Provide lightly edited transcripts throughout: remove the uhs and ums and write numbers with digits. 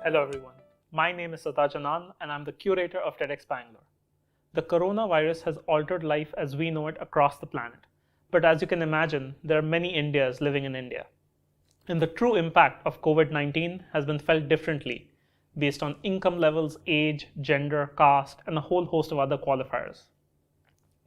Hello everyone, my name is Sataj Anand and I'm the curator of TEDx Bangalore. The coronavirus has altered life as we know it across the planet. But as you can imagine, there are many Indias living in India. And the true impact of COVID-19 has been felt differently based on income levels, age, gender, caste, and a whole host of other qualifiers.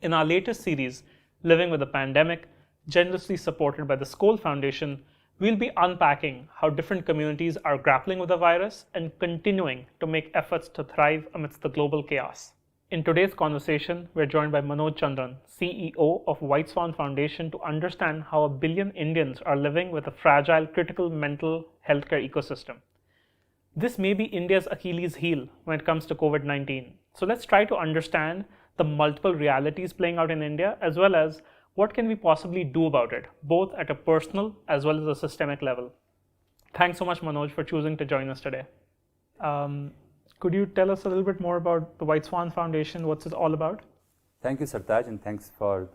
In our latest series, Living with the Pandemic, generously supported by the Skoll Foundation, we'll be unpacking how different communities are grappling with the virus and continuing to make efforts to thrive amidst the global chaos. In today's conversation, we're joined by Manoj Chandran, CEO of White Swan Foundation, to understand how 1 billion Indians are living with a fragile, critical mental healthcare ecosystem. This may be India's Achilles heel when it comes to COVID-19. So let's try to understand the multiple realities playing out in India, as well as what can we possibly do about it, both at a personal as well as a systemic level. Thanks so much, Manoj, for choosing to join us today. Could you tell us a little bit more about the White Swan Foundation? What's it all about? Thank you, Sartaj, and thanks for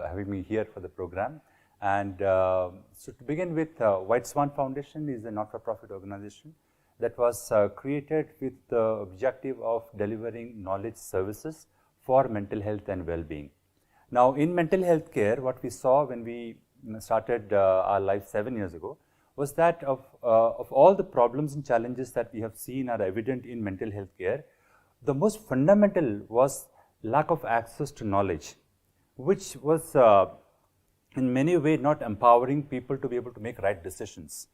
having me here for the program. And so to begin with, White Swan Foundation is a not-for-profit organization that was created with the objective of delivering knowledge services for mental health and well-being. Now, in mental health care, what we saw when we started our life 7 years ago was that of all the problems and challenges that we have seen are evident in mental health care, the most fundamental was lack of access to knowledge, which was in many ways not empowering people to be able to make right decisions.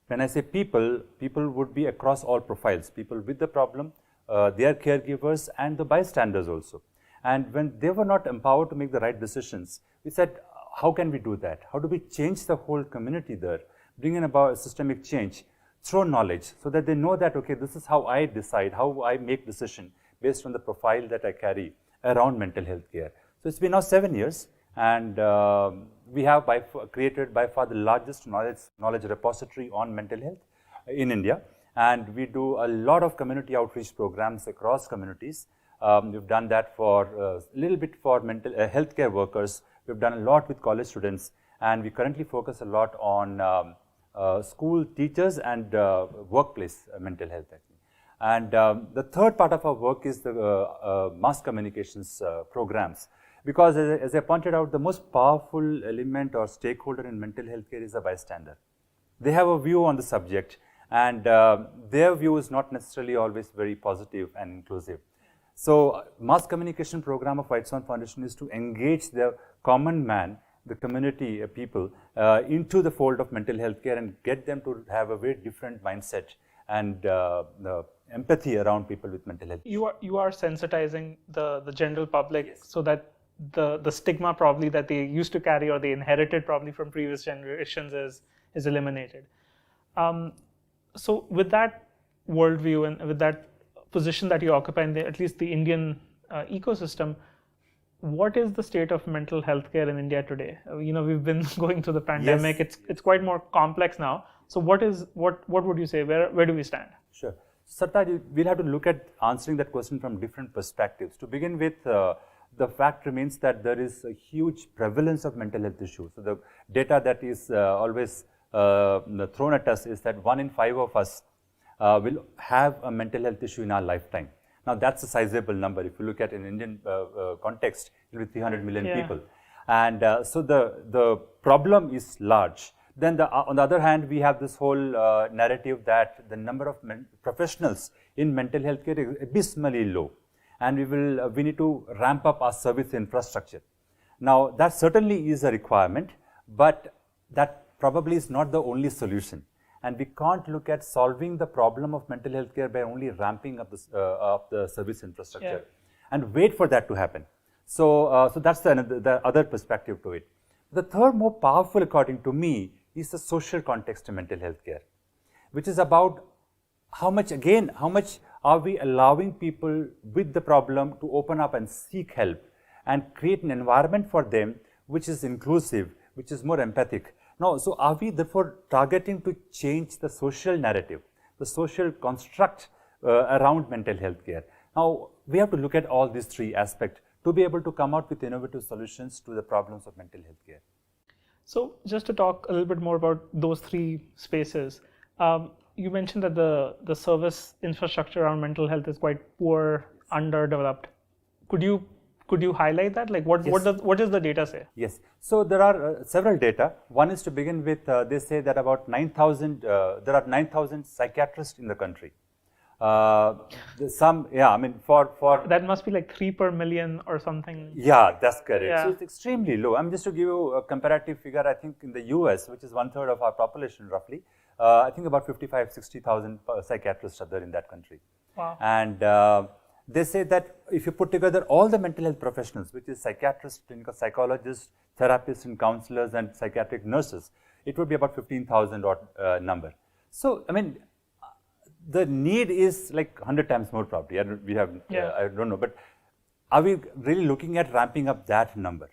When I say people, people would be across all profiles, people with the problem, their caregivers, and the bystanders also. And when they were not empowered to make the right decisions, we said, how can we do that? How do we change the whole community there, bring in about systemic change through knowledge so that they know that, okay, this is how I decide, how I make decision based on the profile that I carry around mental health care. So it's been now 7 years, and we have created by far the largest knowledge repository on mental health in India. And we do a lot of community outreach programs across communities. We've done that for a little bit for mental healthcare workers. We've done a lot with college students, and we currently focus a lot on school teachers and workplace mental health. And the third part of our work is the mass communications programs, because as I pointed out, the most powerful element or stakeholder in mental health care is a bystander. They have a view on the subject, and their view is not necessarily always very positive and inclusive. So, mass communication program of White Swan Foundation is to engage the common man, the community people, into the fold of mental health care and get them to have a very different mindset and the empathy around people with mental health. You are sensitizing the general public, yes, so that the stigma probably that they used to carry or they inherited probably from previous generations is eliminated. So with that worldview and with that position that you occupy in at least the Indian ecosystem, what is the state of mental health care in India today? We've been going through the pandemic. Yes. It's quite more complex now. So what would you say? Where do we stand? Sure. Sartaj, we'll have to look at answering that question from different perspectives. To begin with, the fact remains that there is a huge prevalence of mental health issues. So the data that is always thrown at us is that 1 in 5 of us will have a mental health issue in our lifetime. Now, that's a sizable number. If you look at an Indian context, it will be 300 million people. And so the problem is large. Then on the other hand, we have this whole narrative that the number of professionals in mental health care is abysmally low. And we need to ramp up our service infrastructure. Now, that certainly is a requirement, but that probably is not the only solution. And we can't look at solving the problem of mental health care by only ramping up the service infrastructure and wait for that to happen. So that's the other perspective to it. The third, more powerful, according to me, is the social context of mental health care, which is about how much are we allowing people with the problem to open up and seek help and create an environment for them which is inclusive, which is more empathic. Now, so are we therefore targeting to change the social narrative, the social construct around mental health care? Now, we have to look at all these three aspects to be able to come out with innovative solutions to the problems of mental health care. So just to talk a little bit more about those three spaces, you mentioned that the service infrastructure around mental health is quite poor, underdeveloped. Could you highlight that? Like what does the data say? Yes. So there are several data. One is to begin with. They say that about 9,000. There are 9,000 psychiatrists in the country. I mean, for that must be like 3 per million or something. Yeah, that's correct. Yeah. So it's extremely low. I mean, just to give you a comparative figure, I think in the US, which is 1/3 of our population roughly, I think about 55,000-60,000 psychiatrists are there in that country. Wow. And they say that if you put together all the mental health professionals, which is psychiatrists, clinical psychologists, therapists and counselors and psychiatric nurses, it would be about 15,000 odd number. So, I mean, the need is like 100 times more probably. I don't know, but are we really looking at ramping up that number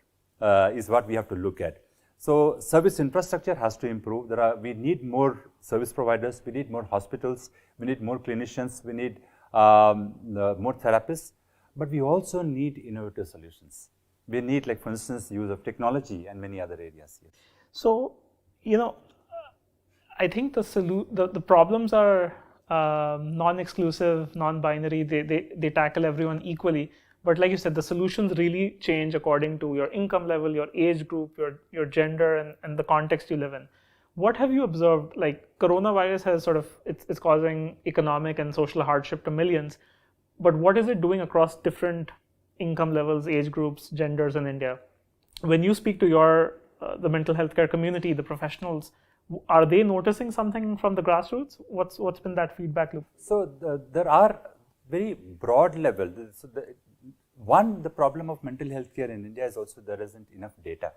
is what we have to look at. So service infrastructure has to improve. We need more service providers, we need more hospitals, we need more clinicians, we need more therapists, but we also need innovative solutions. We need, like for instance, use of technology and many other areas here. So, I think the problems are non-exclusive, non-binary. They tackle everyone equally. But like you said, the solutions really change according to your income level, your age group, your gender, and the context you live in. What have you observed? Like coronavirus has it's causing economic and social hardship to millions. But what is it doing across different income levels, age groups, genders in India? When you speak to the mental health care community, the professionals, are they noticing something from the grassroots? What's been that feedback loop? So there are very broad level. So the problem of mental health care in India is also there isn't enough data.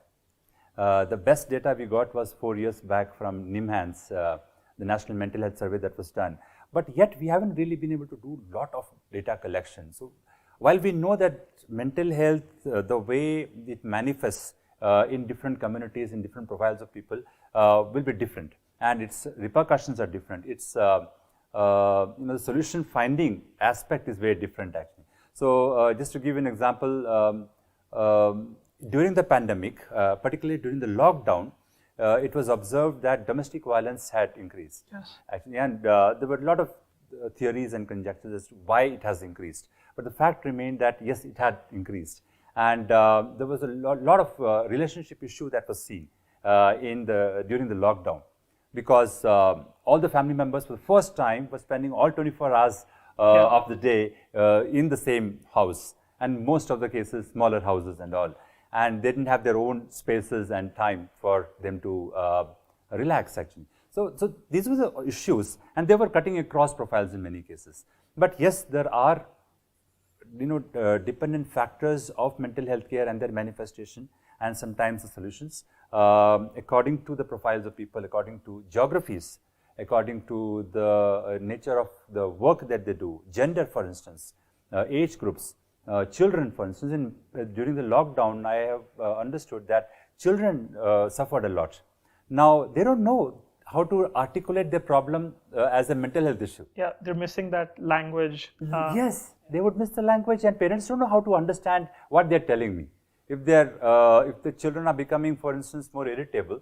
The best data we got was 4 years back from NIMHANS, the National Mental Health Survey that was done. But yet we haven't really been able to do a lot of data collection. So while we know that mental health, the way it manifests in different communities, in different profiles of people, will be different, and its repercussions are different. It's the solution finding aspect is very different actually. So just to give you an example, during the pandemic, particularly during the lockdown, it was observed that domestic violence had increased. Yes. Actually, and there were a lot of theories and conjectures as to why it has increased. But the fact remained that yes, it had increased, and there was a lot of relationship issue that was seen during the lockdown, because all the family members for the first time were spending all 24 hours of the day in the same house, and most of the cases smaller houses and all, and they didn't have their own spaces and time for them to relax actually. So these were the issues, and they were cutting across profiles in many cases. But yes, there are dependent factors of mental health care and their manifestation, and sometimes the solutions according to the profiles of people, according to geographies, according to the nature of the work that they do, gender for instance, age groups, children for instance. During the lockdown, I have understood that children suffered a lot. Now they don't know how to articulate their problem as a mental health issue. Yeah, they're missing that language. Yes, they would miss the language, and parents don't know how to understand what they're telling me. If the children are becoming, for instance, more irritable,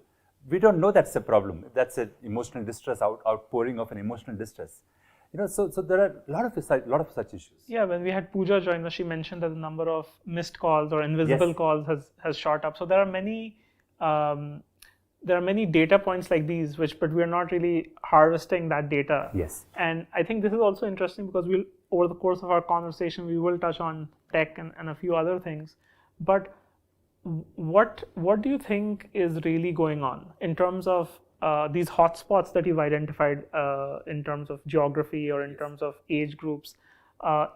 we don't know that's a problem. That's an emotional distress, outpouring of an emotional distress. So there are a lot of such issues. Yeah, when we had Pooja join us, she mentioned that the number of missed calls or invisible calls has shot up. So there are many data points like these, but we're not really harvesting that data. Yes. And I think this is also interesting because over the course of our conversation, we will touch on tech and a few other things. But what do you think is really going on in terms of these hotspots that you've identified in terms of geography or in terms of age groups?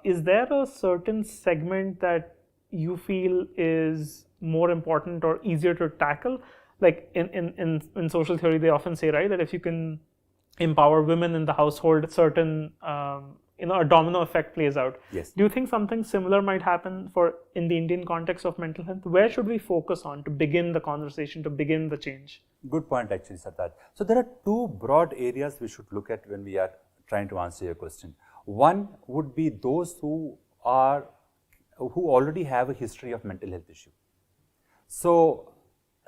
Is there a certain segment that you feel is more important or easier to tackle? Like in social theory, they often say, right, that if you can empower women in the household, certain a domino effect plays out. Yes. Do you think something similar might happen in the Indian context of mental health? Where should we focus on to begin the conversation, to begin the change? Good point actually, Sartaj. So there are two broad areas we should look at when we are trying to answer your question. One would be those who already have a history of mental health issue. So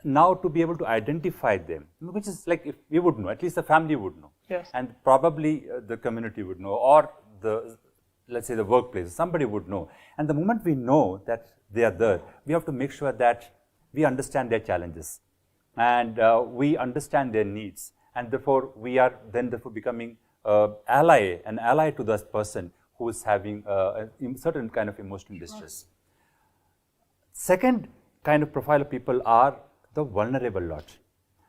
now to be able to identify them, which is like if we would know, at least the family would know. Yes. And probably the community would know, or let's say the workplace, somebody would know. And the moment we know that they are there, we have to make sure that we understand their challenges and we understand their needs. And therefore, we are then becoming an ally to this person who is having a certain kind of emotional distress. Second kind of profile of people are the vulnerable lot.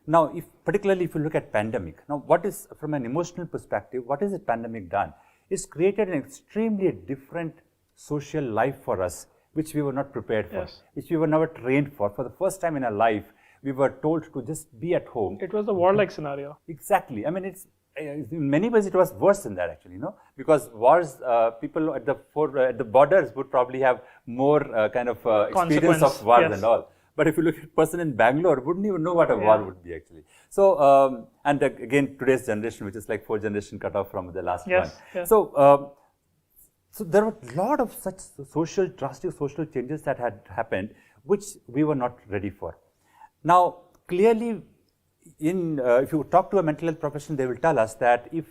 Now, particularly if you look at pandemic, now what is, from an emotional perspective, what has the pandemic done? It's created an extremely different social life for us, which we were not prepared for, yes. which we were never trained for. For the first time in our life, we were told to just be at home. It was a warlike scenario. Exactly. I mean, in many ways it was worse than that actually, because wars, people at the borders would probably have more kind of experience of wars and all. But if you look at a person in Bangalore, wouldn't even know what a war would be actually. So, and again, today's generation, which is like 4 generation cut off from the last one. Yes. So, so there were a lot of such drastic social changes that had happened, which we were not ready for. Now, clearly, if you talk to a mental health professional, they will tell us that if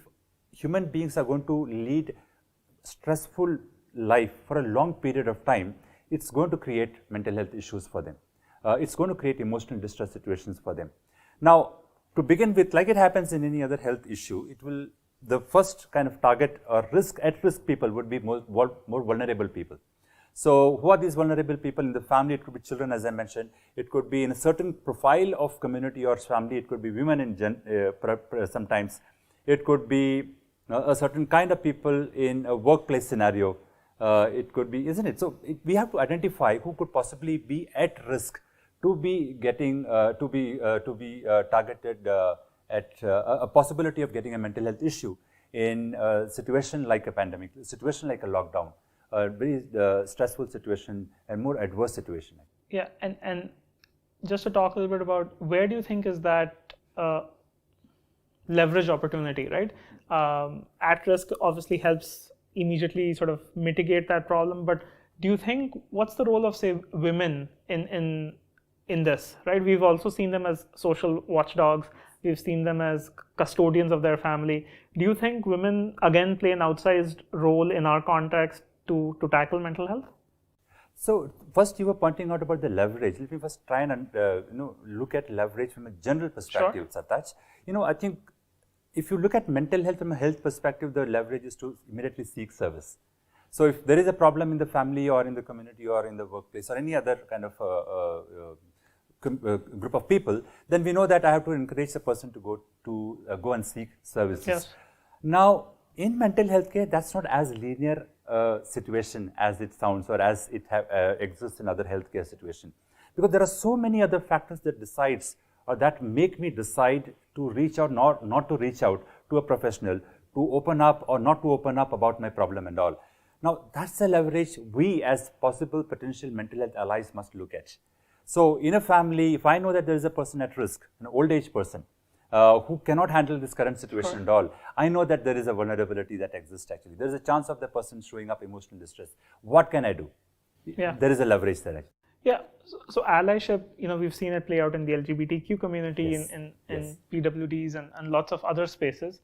human beings are going to lead stressful life for a long period of time, it's going to create mental health issues for them. It's going to create emotional distress situations for them. Now, to begin with, like it happens in any other health issue, the first kind of target or at-risk people would be more vulnerable people. So, who are these vulnerable people in the family? It could be children, as I mentioned. It could be in a certain profile of community or family. It could be women sometimes. It could be a certain kind of people in a workplace scenario. It could be, isn't it? So, we have to identify who could possibly be at risk to be getting, to be targeted at a possibility of getting a mental health issue in a situation like a pandemic, a situation like a lockdown, a very stressful situation and more adverse situation. Yeah, and just to talk a little bit about where do you think is that leverage opportunity, right? At risk obviously helps immediately sort of mitigate that problem, but do you think, what's the role of, say, women in this, right? We've also seen them as social watchdogs. We've seen them as custodians of their family. Do you think women, again, play an outsized role in our context to tackle mental health? So, first you were pointing out about the leverage. Let me first try and look at leverage from a general perspective, Sure. Sataj. I think if you look at mental health from a health perspective, the leverage is to immediately seek service. So, if there is a problem in the family or in the community or in the workplace or any other kind of group of people, then we know that I have to encourage the person to go and seek services. Yes. Now, in mental health care, that's not as linear situation as it sounds or as it exists in other healthcare situations, because there are so many other factors that decides or that make me decide to reach out, not to reach out to a professional, to open up or not to open up about my problem and all. Now, that's the leverage we as possible potential mental health allies must look at. So, in a family, if I know that there is a person at risk, an old age person, who cannot handle this current situation at all, I know that there is a vulnerability that exists actually. There is a chance of the person showing up emotional distress. What can I do? Yeah. There is a leverage there actually. Yeah, so allyship, we've seen it play out in the LGBTQ community, Yes. in PWDs and lots of other spaces.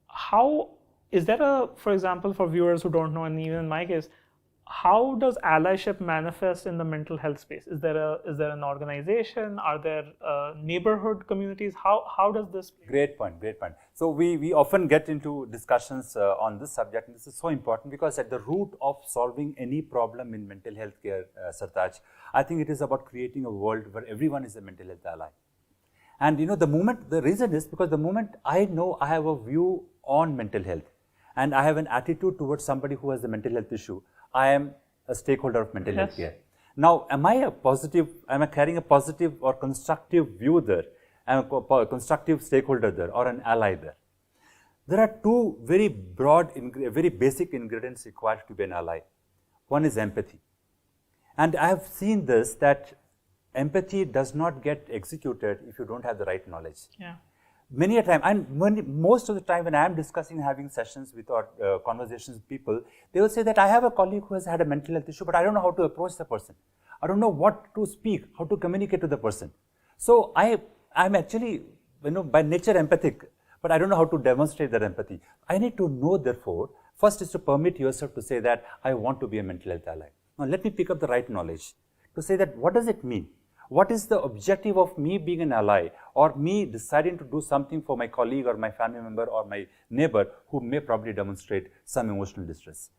How, is there for example, for viewers who don't know, and even in my case, how does allyship manifest in the mental health space? Is there an organization? Are there neighborhood communities? How does this play? Great point. So we often get into discussions on this subject, and this is so important because at the root of solving any problem in mental health care, Sartaj, I think it is about creating a world where everyone is a mental health ally. And the reason is because the moment I know I have a view on mental health and I have an attitude towards somebody who has a mental health issue, I am a stakeholder of mental health care. Now, am I carrying a positive or constructive view there? Am I a constructive stakeholder there or an ally there? There are two very very basic ingredients required to be an ally. One is empathy. And I have seen this, that empathy does not get executed if you don't have the right knowledge. Yeah. Many a time, and most of the time when I am discussing, having sessions with or conversations with people, they will say that I have a colleague who has had a mental health issue, but I don't know how to approach the person. I don't know what to speak, how to communicate to the person. So I'm actually, by nature empathic, but I don't know how to demonstrate that empathy. I need to know, therefore, first is to permit yourself to say that I want to be a mental health ally. Now let me pick up the right knowledge to say that what does it mean? What is the objective of me being an ally or me deciding to do something for my colleague or my family member or my neighbor who may probably demonstrate some emotional distress?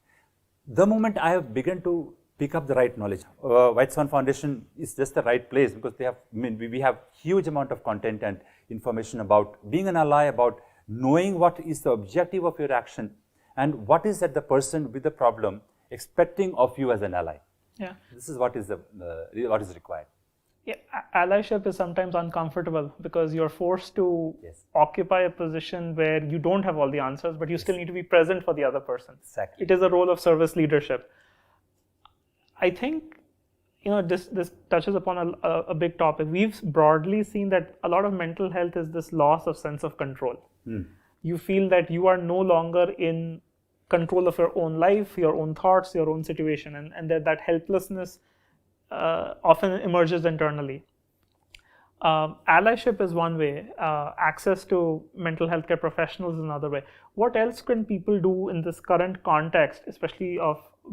The moment I have begun to pick up the right knowledge, White Swan Foundation is just the right place because we have huge amount of content and information about being an ally, about knowing what is the objective of your action and what is that the person with the problem expecting of you as an ally. Yeah. This is what is required. Yeah, allyship is sometimes uncomfortable because you're forced to Yes. occupy a position where you don't have all the answers, but you still need to be present for the other person. Exactly. It is a role of service leadership. I think this touches upon a big topic. We've broadly seen that a lot of mental health is this loss of sense of control. You feel that you are no longer in control of your own life, your own thoughts, your own situation, and that helplessness often emerges internally. Allyship is one way. Access to mental health care professionals is another way. What else can people do in this current context, especially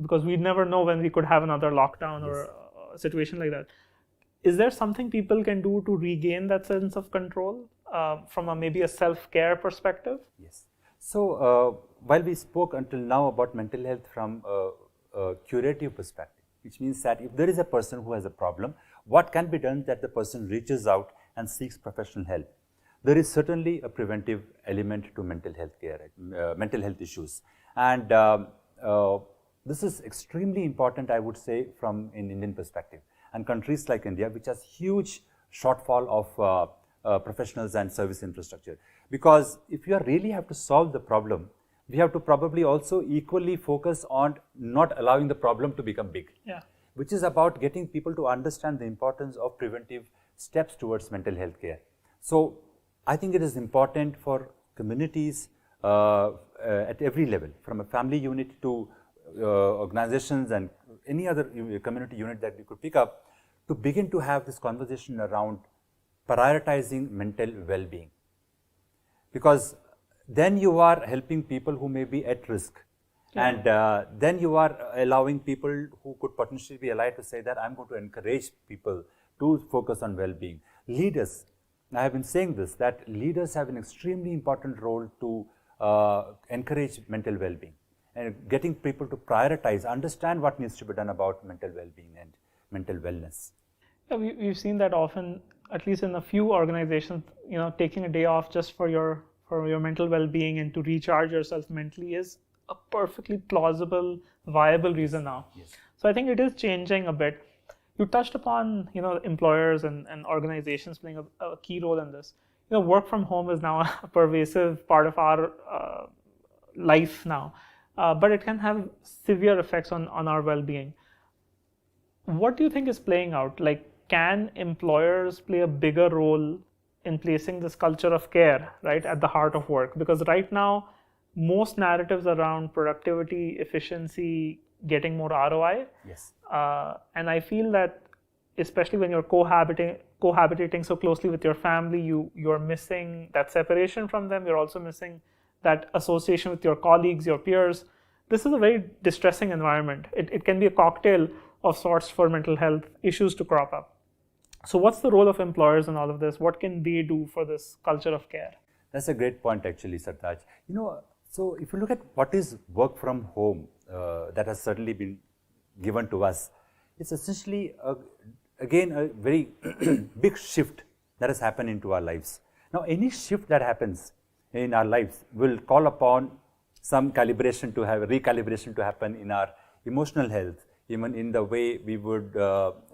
because we never know when we could have another lockdown or a situation like that? Is there something people can do to regain that sense of control from maybe a self-care perspective? Yes. So while we spoke until now about mental health from a curative perspective, which means that if there is a person who has a problem, what can be done that the person reaches out and seeks professional help? There is certainly a preventive element to mental health care, mental health issues. And this is extremely important, I would say, from an Indian perspective. And countries like India, which has huge shortfall of professionals and service infrastructure. Because if you really have to solve the problem, we have to probably also equally focus on not allowing the problem to become big. Yeah. Which is about getting people to understand the importance of preventive steps towards mental health care. So I think it is important for communities at every level, from a family unit to organizations and any other community unit that we could pick up, to begin to have this conversation around prioritizing mental well-being. Because then you are helping people who may be at risk. Yeah. And then you are allowing people who could potentially be allied to say that I'm going to encourage people to focus on well-being. Leaders, I have been saying this, that leaders have an extremely important role to encourage mental well-being and getting people to prioritize, understand what needs to be done about mental well-being and mental wellness. Yeah, we've seen that often, at least in a few organizations, taking a day off just for your mental well-being and to recharge yourself mentally is a perfectly plausible, viable reason now. Yes. So I think it is changing a bit. You touched upon, employers and organizations playing a key role in this. Work from home is now a pervasive part of our life now, but it can have severe effects on our well-being. What do you think is playing out? Like, can employers play a bigger role in placing this culture of care, right, at the heart of work? Because right now, most narratives around productivity, efficiency, getting more ROI. Yes. And I feel that, especially when you're cohabitating so closely with your family, you're missing that separation from them. You're also missing that association with your colleagues, your peers. This is a very distressing environment. It can be a cocktail of sorts for mental health issues to crop up. So what's the role of employers in all of this? What can they do for this culture of care? That's a great point, actually, Sartaj. So if you look at what is work from home, that has certainly been given to us, it's essentially, again, a very big shift that has happened into our lives. Now, any shift that happens in our lives will call upon some recalibration to happen in our emotional health, even in the way we would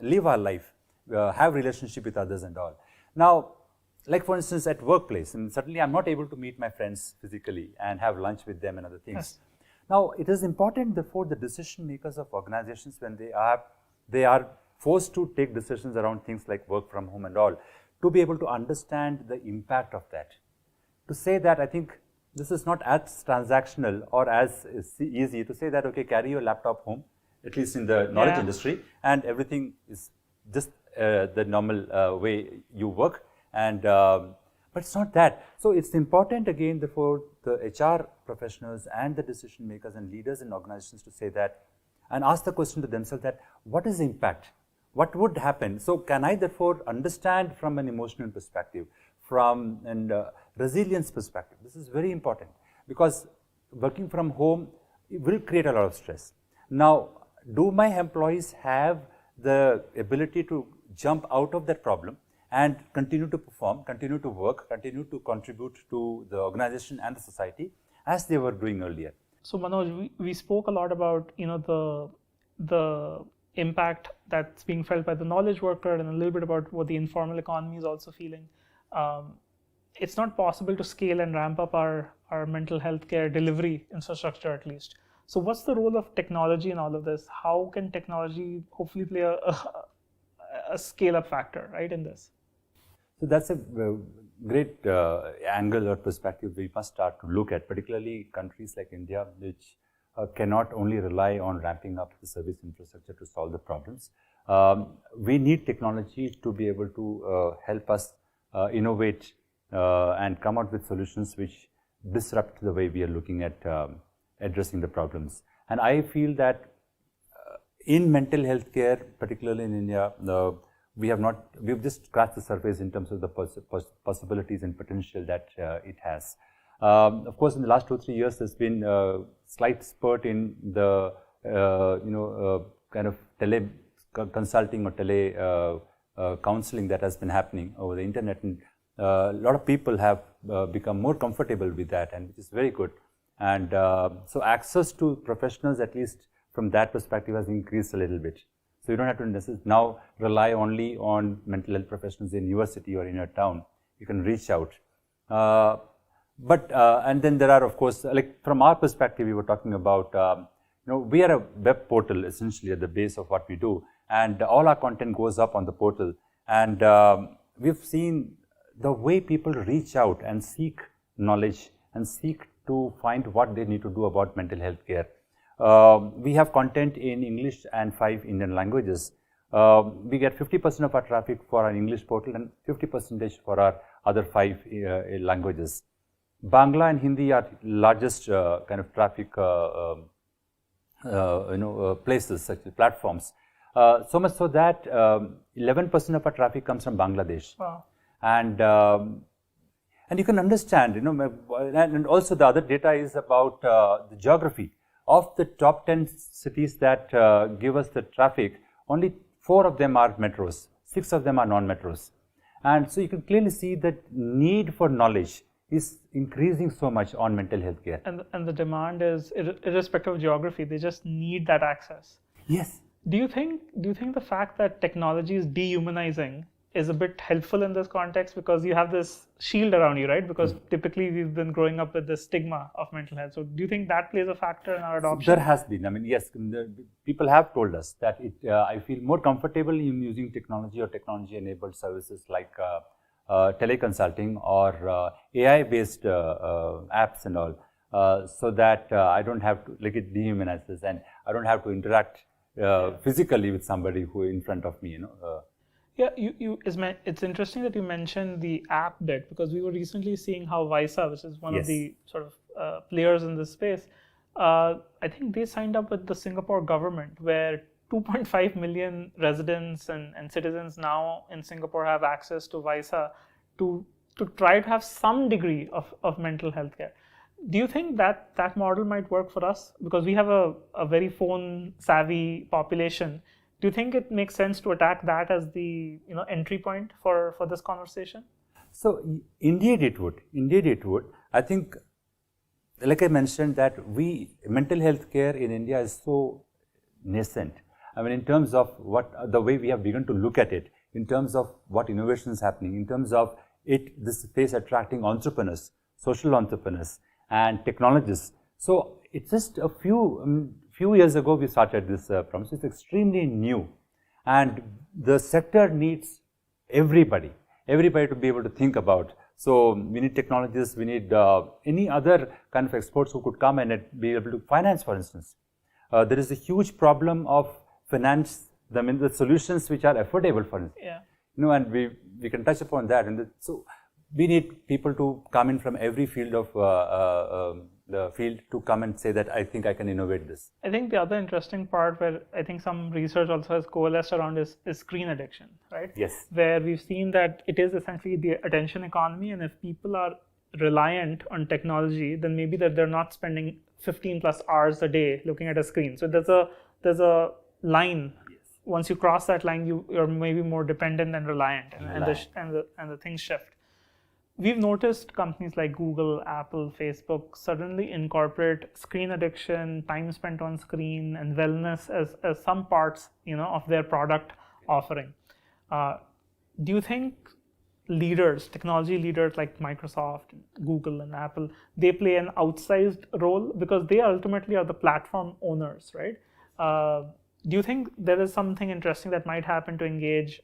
live our life, have relationship with others and all. Now, like for instance, at workplace, and certainly I'm not able to meet my friends physically and have lunch with them and other things. Yes. Now, it is important for the decision makers of organizations, when they are forced to take decisions around things like work from home and all, to be able to understand the impact of that. To say that, I think this is not as transactional or as easy to say that, okay, carry your laptop home, at least in the knowledge industry, and everything is just the normal way you work, and but it's not that. So it's important again for the HR professionals and the decision makers and leaders in organizations to say that and ask the question to themselves that what is the impact? What would happen? So can I therefore understand from an emotional perspective, from a resilience perspective? This is very important because working from home will create a lot of stress. Now, do my employees have the ability to jump out of that problem and continue to perform, continue to work, continue to contribute to the organization and the society as they were doing earlier? So Manoj, we spoke a lot about the impact that's being felt by the knowledge worker and a little bit about what the informal economy is also feeling. It's not possible to scale and ramp up our mental health care delivery infrastructure at least. So what's the role of technology in all of this? How can technology hopefully play a scale-up factor, right, in this? So that's a great angle or perspective we must start to look at, particularly countries like India, which cannot only rely on ramping up the service infrastructure to solve the problems. We need technology to be able to help us innovate and come out with solutions which disrupt the way we are looking at addressing the problems. And I feel that in mental health care, particularly in India, we've just scratched the surface in terms of the possibilities and potential that it has. Of course, in the last 2-3 years, there's been a slight spurt in the kind of tele consulting or tele counseling that has been happening over the internet, and a lot of people have become more comfortable with that, and which is very good. And so access to professionals, at least from that perspective, has increased a little bit. So you don't have to necessarily now rely only on mental health professionals in your city or in your town. You can reach out. And then there are, of course, like from our perspective, we were talking about, we are a web portal essentially at the base of what we do, and all our content goes up on the portal. And we've seen the way people reach out and seek knowledge and seek to find what they need to do about mental health care. We have content in English and 5 Indian languages. We get 50% of our traffic for our English portal and 50% for our other 5 languages. Bangla and Hindi are largest kind of traffic places, such as platforms. So much so that 11% of our traffic comes from Bangladesh. Wow. And you can understand, and also the other data is about the geography. Of the top 10 cities that give us the traffic, only 4 of them are metros, 6 of them are non-metros. And so you can clearly see that need for knowledge is increasing so much on mental health care. And the demand is irrespective of geography, they just need that access. Yes. Do you think the fact that technology is dehumanizing is a bit helpful in this context, because you have this shield around you, right? Because typically we've been growing up with the stigma of mental health. So do you think that plays a factor in our adoption? There has been. I mean, yes, people have told us that I feel more comfortable in using technology or technology-enabled services like teleconsulting or AI-based apps and all, so that I don't have to, like, it dehumanizes, and I don't have to interact physically with somebody who in front of me, Yeah, it's interesting that you mentioned the app bit, because we were recently seeing how Visa, which is one of the sort of players in this space, I think they signed up with the Singapore government, where 2.5 million residents and citizens now in Singapore have access to Visa to try to have some degree of mental health care. Do you think that model might work for us? Because we have a very phone savvy population. Do you think it makes sense to attack that as the entry point for this conversation? So indeed it would. Indeed it would. I think, like I mentioned, that mental health care in India is so nascent. I mean, in terms of the way we have begun to look at it, in terms of what innovation is happening, in terms of this space attracting entrepreneurs, social entrepreneurs, and technologists. So it's just a few years ago we started this promise. It's extremely new, and the sector needs everybody to be able to think about. So we need technologists, we need any other kind of experts who could come and be able to finance, for instance. There is a huge problem of finance the solutions which are affordable for instance. Yeah. And we can touch upon that. And so we need people to come in from every field of the field to come and say that I think I can innovate this. I think the other interesting part where I think some research also has coalesced around is screen addiction, right? Yes. Where we've seen that it is essentially the attention economy, and if people are reliant on technology, then maybe that they're not spending 15 plus hours a day looking at a screen. So there's a line. Yes. Once you cross that line, you're maybe more dependent and reliant, and the things shift. We've noticed companies like Google, Apple, Facebook suddenly incorporate screen addiction, time spent on screen, and wellness as some parts, of their product offering. Do you think technology leaders like Microsoft, Google, and Apple, they play an outsized role because they ultimately are the platform owners, right? Do you think there is something interesting that might happen to engage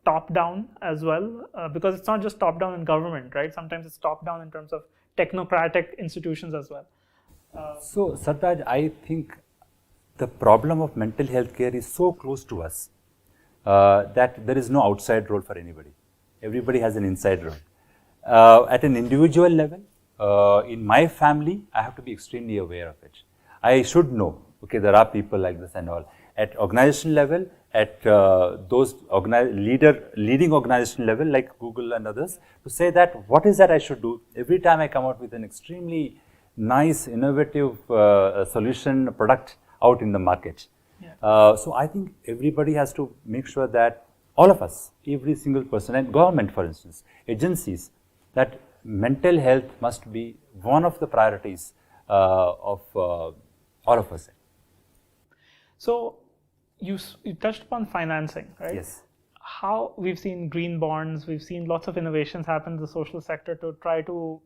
top-down as well? Because it's not just top-down in government, right? Sometimes it's top-down in terms of technocratic institutions as well. So, Sartaj, I think the problem of mental health care is so close to us that there is no outside role for anybody. Everybody has an inside role. At an individual level, in my family, I have to be extremely aware of it. I should know, okay, there are people like this and all. At organization level, at those leading organization level like Google and others, to say that what is that I should do every time I come out with an extremely nice, innovative solution product out in the market. Yeah. So I think everybody has to make sure that all of us, every single person, and government for instance, agencies, that mental health must be one of the priorities of all of us. So you touched upon financing, right? Yes. How we've seen green bonds, we've seen lots of innovations happen in the social sector to try to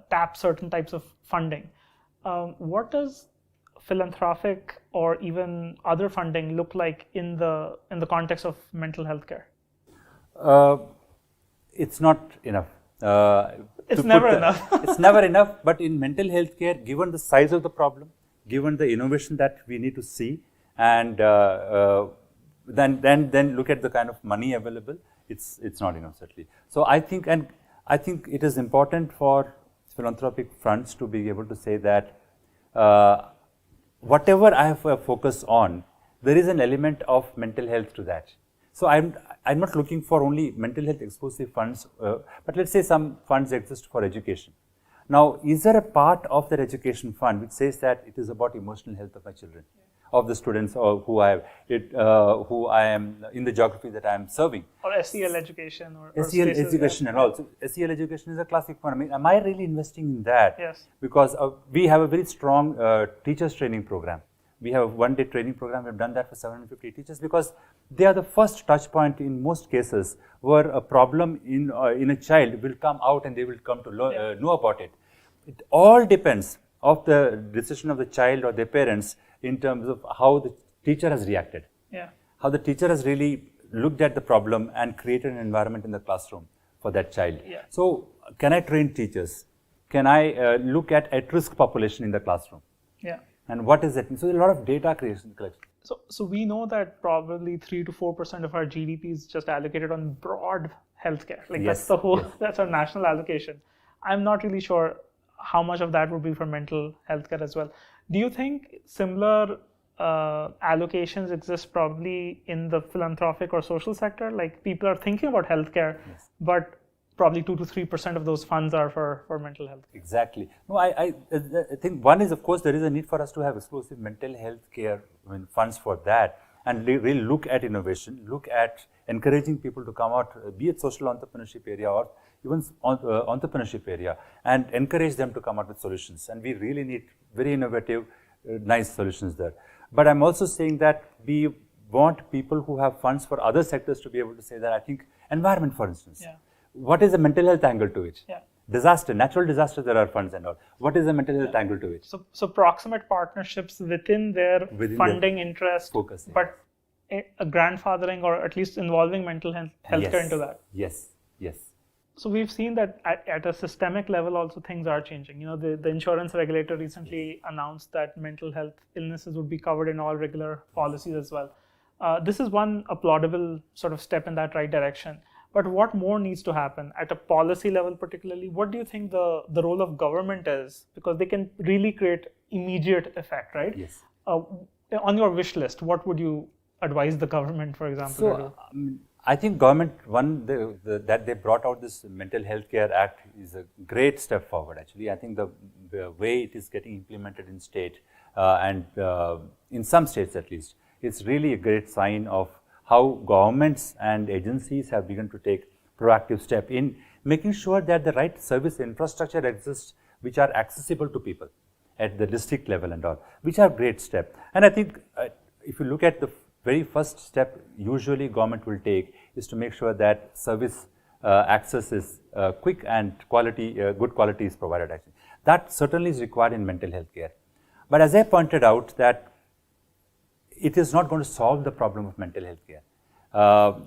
tap certain types of funding. What does philanthropic or even other funding look like in the context of mental health care? It's not enough. It's never enough. It's never enough. But in mental health care, given the size of the problem, given the innovation that we need to see, and then look at the kind of money available, it's not enough certainly. So I think it is important for philanthropic funds to be able to say that whatever I have a focus on, there is an element of mental health to that. So I'm not looking for only mental health exclusive funds, but let's say some funds exist for education. Now, is there a part of that education fund which says that it is about emotional health of my children, of the students or who I am in the geography that I am serving? Or SEL education or SEL education and all. So SEL education is a classic one. I mean, am I really investing in that? Yes. Because we have a very strong teachers training program. We have a one-day training program. We've done that for 750 teachers because they are the first touch point in most cases where a problem in a child will come out and they will come to know about it. It all depends of the decision of the child or their parents in terms of how the teacher has reacted. Yeah. How the teacher has really looked at the problem and created an environment in the classroom for that child. Yeah. So, can I train teachers? Can I look at risk population in the classroom? Yeah. And what is it? So, a lot of data creation collection. So we know that probably 3 to 4% of our GDP is just allocated on broad healthcare. Like Yes. That's our national allocation. I'm not really sure how much of that would be for mental healthcare as well. Do you think similar allocations exist probably in the philanthropic or social sector? Like people are thinking about healthcare, but probably 2 to 3% of those funds are for mental health. Exactly. No, I think one is, of course, there is a need for us to have exclusive mental health care funds for that, and really look at innovation, look at encouraging people to come out, be it social entrepreneurship area or even entrepreneurship area, and encourage them to come out with solutions. And we really need very innovative, nice solutions there. But I'm also saying that we want people who have funds for other sectors to be able to say that. I think environment, for instance. Yeah. What is the mental health angle to it? Yeah. Disaster, natural disaster, there are funds and all. What is the mental health angle to it? So proximate partnerships within their funding interest, focus, but a grandfathering or at least involving mental healthcare into that. Yes. So we've seen that at a systemic level also things are changing. The insurance regulator recently announced that mental health illnesses would be covered in all regular policies as well. This is one applaudable sort of step in that right direction. But what more needs to happen at a policy level, particularly? What do you think the role of government is? Because they can really create immediate effect, right? Yes. On your wish list, what would you advise the government, for example, to do? So, I think government, that they brought out this Mental Health Care Act is a great step forward actually. I think the way it is getting implemented in state and in some states at least, it's really a great sign of how governments and agencies have begun to take proactive step in making sure that the right service infrastructure exists which are accessible to people at the district level and all, which are great step. And I think if you look at the very first step usually government will take is to make sure that service access is quick and quality, good quality is provided actually. That certainly is required in mental health care. But as I pointed out that it is not going to solve the problem of mental health care.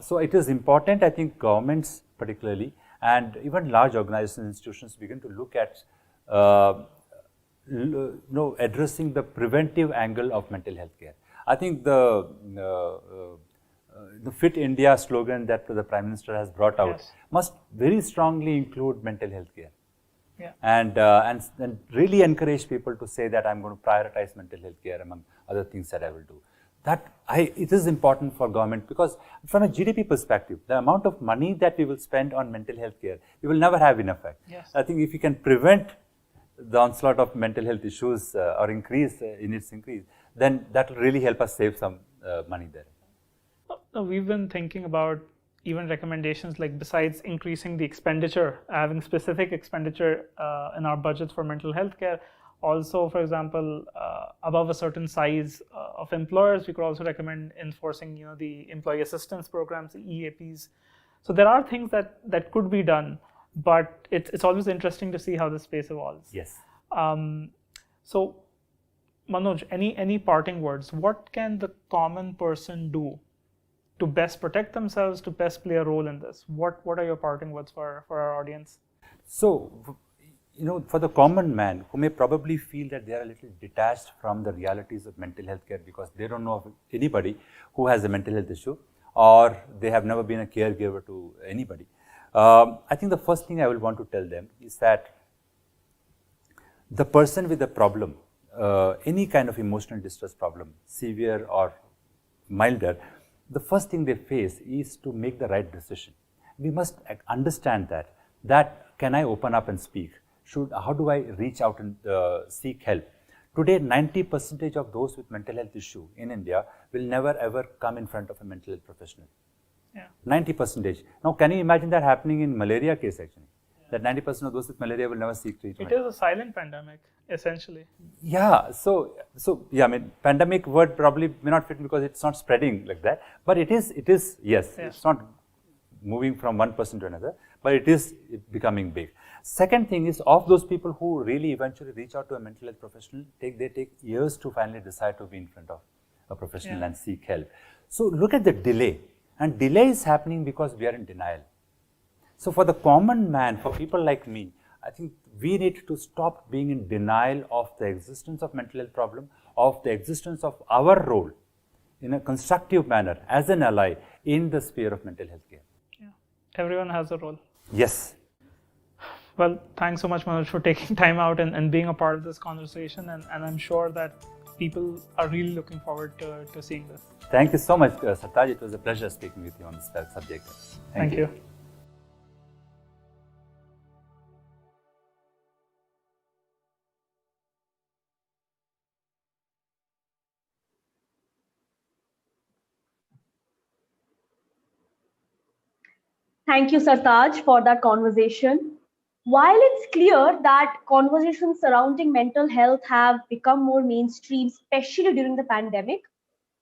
So it is important, I think governments particularly and even large organizations and institutions begin to look at addressing the preventive angle of mental health care. I think the Fit India slogan that the Prime Minister has brought out must very strongly include mental health care. Yeah. And really encourage people to say that I'm going to prioritize mental health care among other things that I will do. It is important for government because from a GDP perspective, the amount of money that we will spend on mental health care, we will never have enough. Yes. I think if we can prevent the onslaught of mental health issues or increase in its increase, then that will really help us save some money there. We've been thinking about even recommendations like besides increasing the expenditure, having specific expenditure in our budgets for mental health care. Also, for example, above a certain size of employers, we could also recommend enforcing, the employee assistance programs, the EAPs. So there are things that could be done, but it's always interesting to see how the space evolves. Yes. So, Manoj, any parting words? What can the common person do to best protect themselves, to best play a role in this? What are your parting words for our audience? So, for the common man who may probably feel that they are a little detached from the realities of mental health care because they don't know of anybody who has a mental health issue or they have never been a caregiver to anybody. I think the first thing I will want to tell them is that the person with the problem, any kind of emotional distress problem, severe or milder, the first thing they face is to make the right decision. We must understand that can I open up and speak? How do I reach out and seek help? Today, 90% of those with mental health issue in India will never ever come in front of a mental health professional. Yeah. 90%. Now, can you imagine that happening in malaria case actually? That 90% of those with malaria will never seek treatment. It is a silent pandemic, essentially. Yeah, so yeah, I mean, pandemic word probably may not fit because it's not spreading like that, but it is, yes, it's not moving from one person to another, but it is becoming big. Second thing is, of those people who really eventually reach out to a mental health professional, they take years to finally decide to be in front of a professional and seek help. So look at the delay, and delay is happening because we are in denial. So for the common man, for people like me, I think we need to stop being in denial of the existence of mental health problem, of the existence of our role in a constructive manner as an ally in the sphere of mental health care. Yeah, everyone has a role. Yes. Well, thanks so much, Manoj, for taking time out and being a part of this conversation. And I'm sure that people are really looking forward to seeing this. Thank you so much, Sartaj. It was a pleasure speaking with you on this subject. Thank you. Thank you, Sartaj, for that conversation. While it's clear that conversations surrounding mental health have become more mainstream, especially during the pandemic,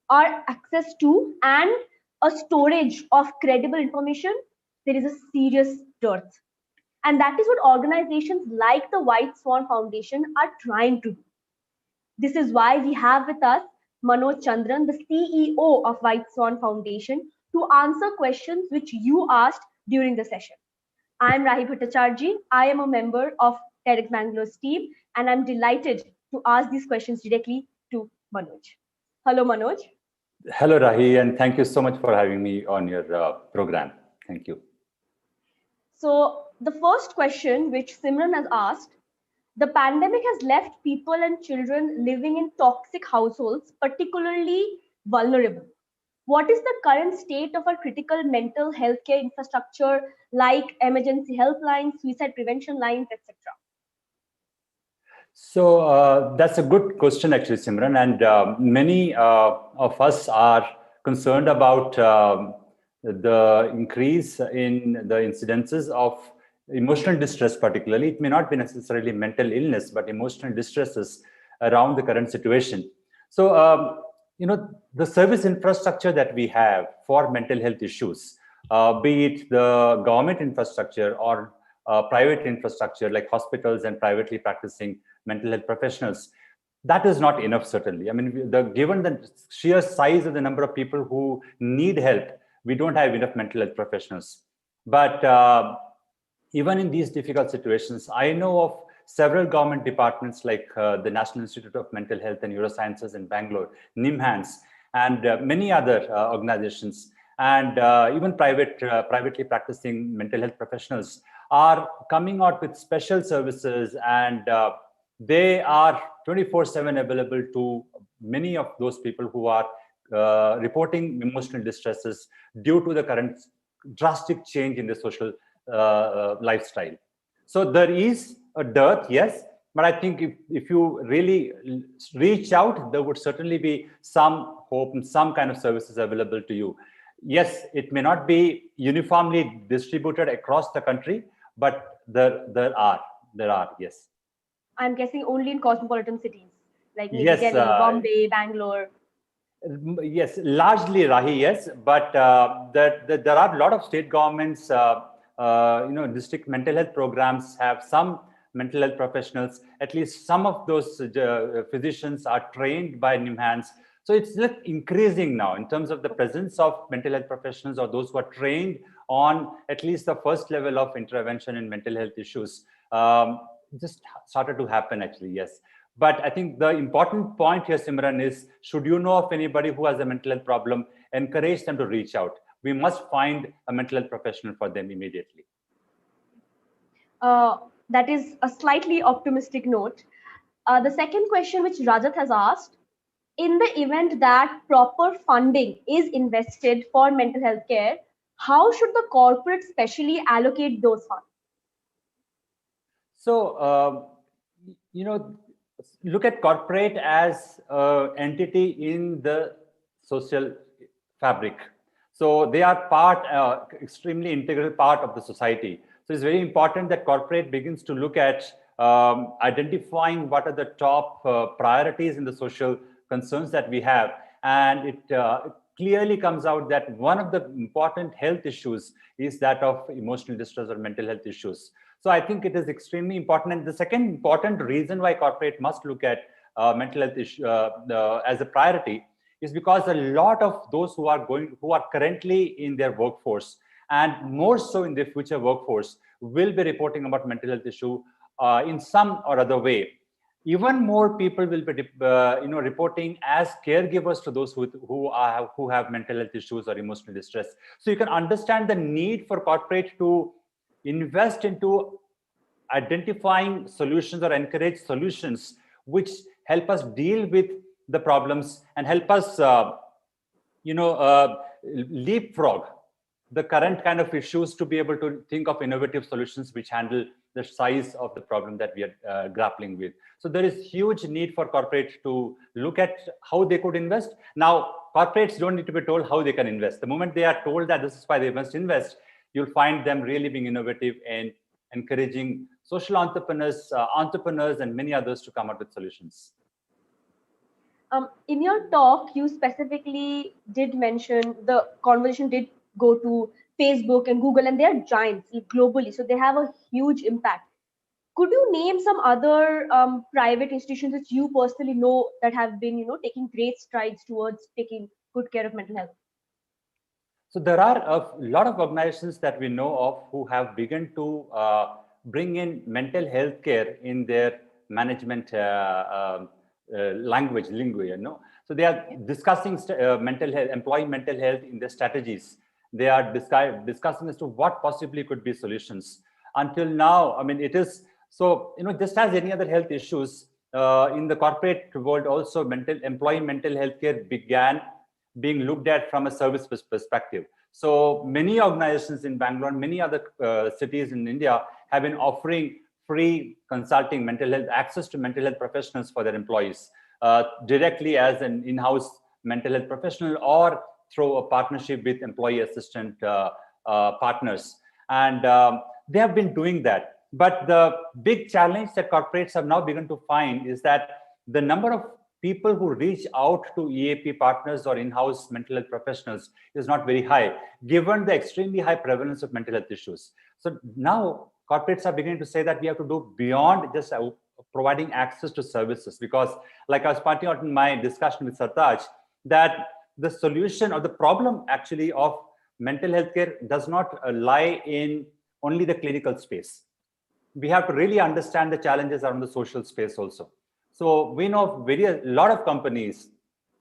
our access to and a storage of credible information, there is a serious dearth. And that is what organizations like the White Swan Foundation are trying to do. This is why we have with us Manoj Chandran, the CEO of White Swan Foundation, to answer questions which you asked during the session. I am Rahi Bhattacharjee. I am a member of TEDx Bangalore's team, and I'm delighted to ask these questions directly to Manoj. Hello, Manoj. Hello, Rahi, and thank you so much for having me on your program. Thank you. So, the first question which Simran has asked, the pandemic has left people and children living in toxic households particularly vulnerable. What is the current state of our critical mental health care infrastructure like emergency helplines, suicide prevention lines, etc.? So that's a good question, actually, Simran. And many of us are concerned about the increase in the incidences of emotional distress, particularly. It may not be necessarily mental illness, but emotional distresses around the current situation. So, the service infrastructure that we have for mental health issues, be it the government infrastructure or private infrastructure like hospitals and privately practicing mental health professionals, that is not enough, certainly. I mean, given the sheer size of the number of people who need help, we don't have enough mental health professionals. But even in these difficult situations, I know of several government departments like the National Institute of Mental Health and Neurosciences in Bangalore, NIMHANS, and many other organizations, and even privately practicing mental health professionals are coming out with special services, and they are 24/7 available to many of those people who are reporting emotional distresses due to the current drastic change in the social lifestyle. So there is a dearth, yes, but I think if you really reach out, there would certainly be some hope and some kind of services available to you. Yes, it may not be uniformly distributed across the country, but there are, yes. I'm guessing only in cosmopolitan cities like maybe Yes, Delhi, Bombay, Bangalore. yes, largely, Rahi, yes, but there are a lot of state governments, district mental health programs have some mental health professionals. At least some of those physicians are trained by NIMHANS. So it's like increasing now in terms of the presence of mental health professionals or those who are trained on at least the first level of intervention in mental health issues. Just started to happen, actually, yes. But I think the important point here, Simran, is should you know of anybody who has a mental health problem, encourage them to reach out. We must find a mental health professional for them immediately. That is a slightly optimistic note. The second question, which Rajat has asked, in the event that proper funding is invested for mental health care, how should the corporate specially allocate those funds? So, look at corporate as an entity in the social fabric. So they are extremely integral part of the society. So it's very important that corporate begins to look at identifying what are the top priorities in the social concerns that we have. And it clearly comes out that one of the important health issues is that of emotional distress or mental health issues. So I think it is extremely important. And the second important reason why corporate must look at mental health issue as a priority is because a lot of those who are currently in their workforce and more so in their future workforce will be reporting about mental health issue in some or other way. Even more people will be reporting as caregivers to those who have mental health issues or emotional distress. So you can understand the need for corporate to invest into identifying solutions or encourage solutions which help us deal with the problems and help us leapfrog the current kind of issues to be able to think of innovative solutions which handle the size of the problem that we are grappling with. So there is huge need for corporates to look at how they could invest. Now, corporates don't need to be told how they can invest. The moment they are told that this is why they must invest, you'll find them really being innovative and encouraging social entrepreneurs, and many others to come up with solutions. In your talk, you specifically did mention the conversation did go to Facebook and Google, and they are giants globally, so they have a huge impact. Could you name some other private institutions that you personally know that have been, taking great strides towards taking good care of mental health? So there are a lot of organizations that we know of who have begun to bring in mental health care in their management language, lingua. So they are discussing mental health, employee mental health in their strategies. They are discussing as to what possibly could be solutions. Until now, I mean, it is so, just as any other health issues in the corporate world, also employee mental health care began being looked at from a service perspective. So many organizations in Bangalore, many other cities in India have been offering free consulting mental health, access to mental health professionals for their employees, directly as an in-house mental health professional or through a partnership with employee assistant partners. And they have been doing that. But the big challenge that corporates have now begun to find is that the number of people who reach out to EAP partners or in-house mental health professionals is not very high, given the extremely high prevalence of mental health issues. So now corporates are beginning to say that we have to do beyond just providing access to services, because like I was pointing out in my discussion with Sartaj, that the solution or the problem actually of mental health care does not lie in only the clinical space. We have to really understand the challenges around the social space also. So we know a lot of companies.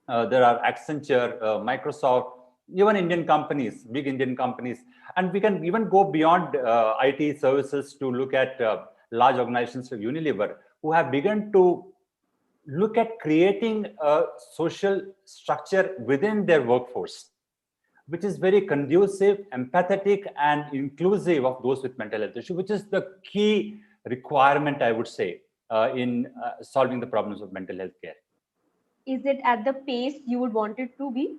There are Accenture, Microsoft, even Indian companies, big Indian companies, and we can even go beyond IT services to look at large organizations like Unilever, who have begun to look at creating a social structure within their workforce, which is very conducive, empathetic, and inclusive of those with mental health issues, which is the key requirement, I would say, in solving the problems of mental health care. Is it at the pace you would want it to be?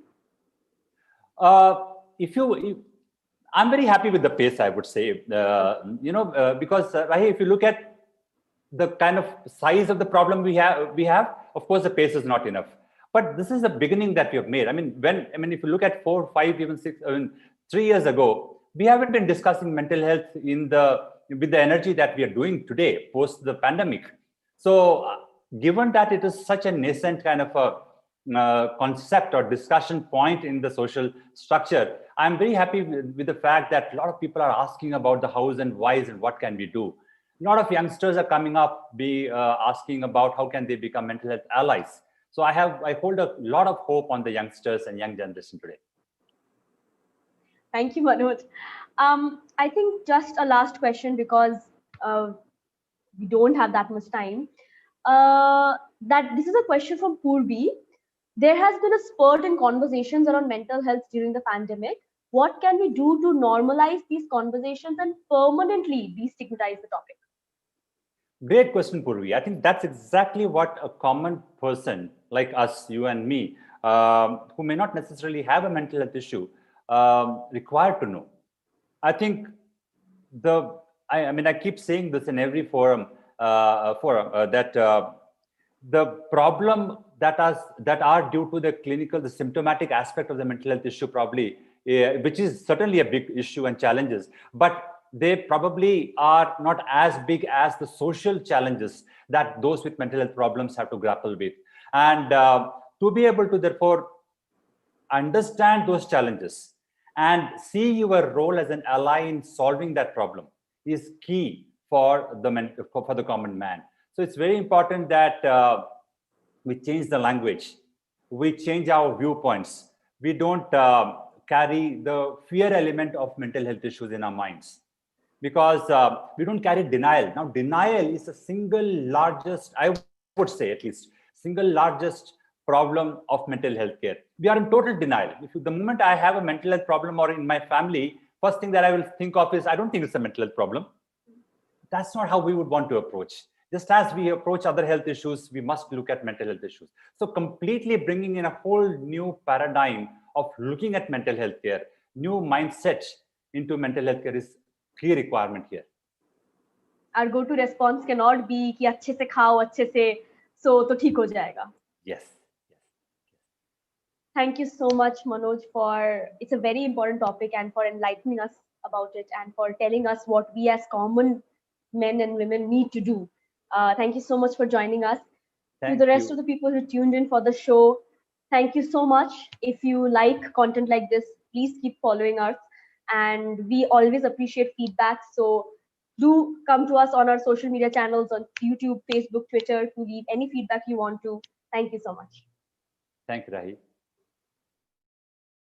I'm very happy with the pace, I would say, because Rahi, if you look at the kind of size of the problem we have, of course, the pace is not enough. But this is the beginning that we have made. I mean, if you look at 4, 5, even 6, 3 years ago, we haven't been discussing mental health with the energy that we are doing today, post the pandemic. So, given that it is such a nascent kind of a concept or discussion point in the social structure, I'm very happy with the fact that a lot of people are asking about the hows and whys and what can we do. A lot of youngsters are coming up, asking about how can they become mental health allies. So I hold a lot of hope on the youngsters and young generation today. Thank you, Manoj. I think just a last question, because we don't have that much time. That this is a question from Purvi. There has been a spurt in conversations around mental health during the pandemic. What can we do to normalize these conversations and permanently destigmatize the topic? Great question, Purvi. I think that's exactly what a common person like us, you and me, who may not necessarily have a mental health issue, required to know. I think I keep saying this in every forum, that the problem that are due to the symptomatic aspect of the mental health issue, probably, which is certainly a big issue and challenges, but they probably are not as big as the social challenges that those with mental health problems have to grapple with. And to be able to therefore understand those challenges and see your role as an ally in solving that problem is key for the common man. So it's very important that we change the language, we change our viewpoints. We don't carry the fear element of mental health issues in our minds, because we don't carry denial. Now, denial is the single largest, I would say at least, single largest problem of mental health care. We are in total denial. The moment I have a mental health problem or in my family, first thing that I will think of is, I don't think it's a mental health problem. That's not how we would want to approach. Just as we approach other health issues, we must look at mental health issues. So completely bringing in a whole new paradigm of looking at mental health care, new mindset into mental health care is key requirement here. Our go-to response cannot be कि अच्छे से खाओ, अच्छे से सो तो ठीक हो जाएगा. Yes. Thank you so much, Manoj, it's a very important topic, and for enlightening us about it, and for telling us what we as common men and women need to do. Thank you so much for joining us. To the rest of the people who tuned in for the show, thank you so much. If you like content like this, please keep following us. And we always appreciate feedback. So do come to us on our social media channels on YouTube, Facebook, Twitter to leave any feedback you want to. Thank you so much. Thank you, Rahi.